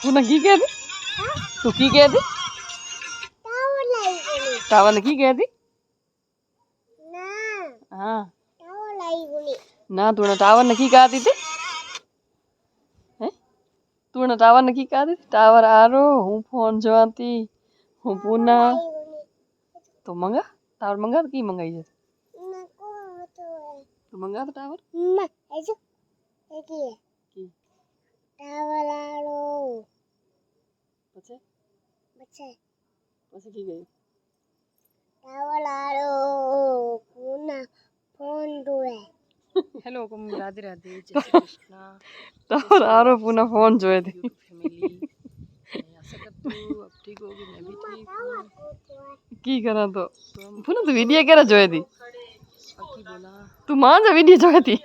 पुना की कह दी तू की कह दी टावर की कह दी हाँ ना तू ना टावर ने की कहा दी थी तू ना टावर ने की कहा दी टावर आ रो हूँ फोन जोती हूँ पुना तो मंगा टावर मंगा तो की मंगाई है तो मंगा तो टावर की टावर आलो પછી बच्चे પછી की गई टावर आलो पुना फोन दुए हेलो कुम राधे राधे जय श्री कृष्ण टावर आ रो पुना फोन जोए थी फैमिली आशा करती हूँ अब ठीक होगी मैं भी ठीक हूँ की करा तो पुना तो वीडियो केरा जोए थी बाकी बोला तू मांझा वीडियो जोए थी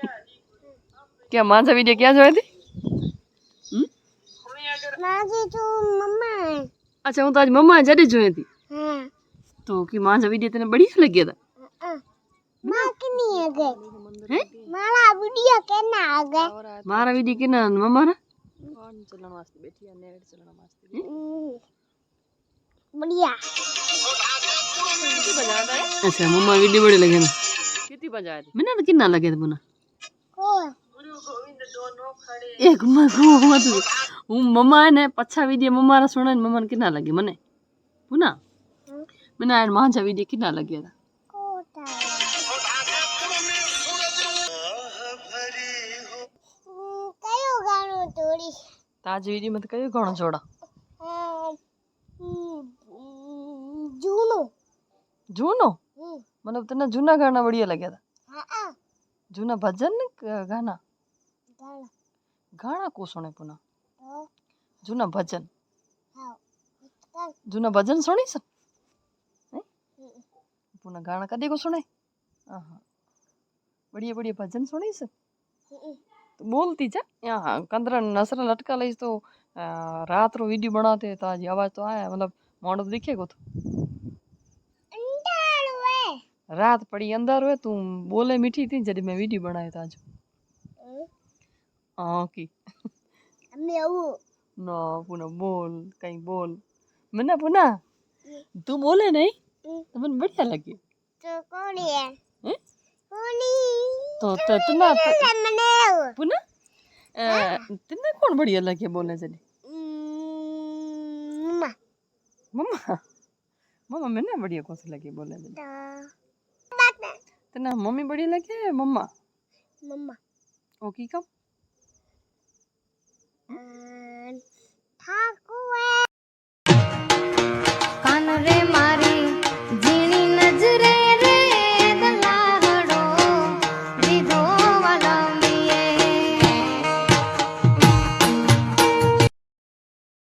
क्या मांझा वीडियो क्या जोए थी माजी तू मम्मा है अच्छा हूँ तो आज मम्मा जड़ी जोए थी हाँ तो की मांझा वीडियो तेने बढ़िया लग गया था माँ के नहीं आ गए हैं मारा वीडियो के ना आ गए मारा वीडियो के ना मम्मा रा फोन चलाने वास्ते बैठी है नेट चलाने वास्ते बढ़िया कितनी बजाता है अच्छा मम्मा वीडियो बड़ी लगे ना कितनी बजाए थे मैंने तो कितना लगे थे पुना कौन गुरु गोविंद दोनों खड़े एक मत हूँ मम्मा ने पछा वीडियो मम्मा रा सुना मम्मा ने कितना लगे मने पुना मैंने आज मांझा वीडियो कितना लगे था कोता कयो गानो तोड़ी ताज वीडियो में तो कई घणो जोड़ा जूनो जूनो मतलब तने जूना गाना बढ़िया लगे था हाँ जूना भजन गाना गाना गाना को सुने पुना तो जूना भजन हाँ जूना भजन सुनी स पुना गाना कदे को सुने बढ़िया बढ़िया भजन सुनी स तो बोलती जा यहाँ कंदरा नसरा लटका लईस तो रात रो वीडियो बनाते तो आज आवाज तो आया मतलब मोड़ तो दिखे को तो रात पड़ी अंदर हुए तू बोले मीठी थी जब मैं वीडियो बनाया था आज हाँ की ना पुना बोल कहीं बोल मना पुना तू बोले नहीं तो मन बढ़िया लगी तो कौन है हैं? कोनी तो तना मने पुना तना कौन बढ़िया लगे बोलने चली मम्मा मम्मा मम्मा मैंने बढ़िया कौन सी लगी बोलने चली तो तना मम्मी बढ़िया लगे मम्मा मम्मा ओ की कब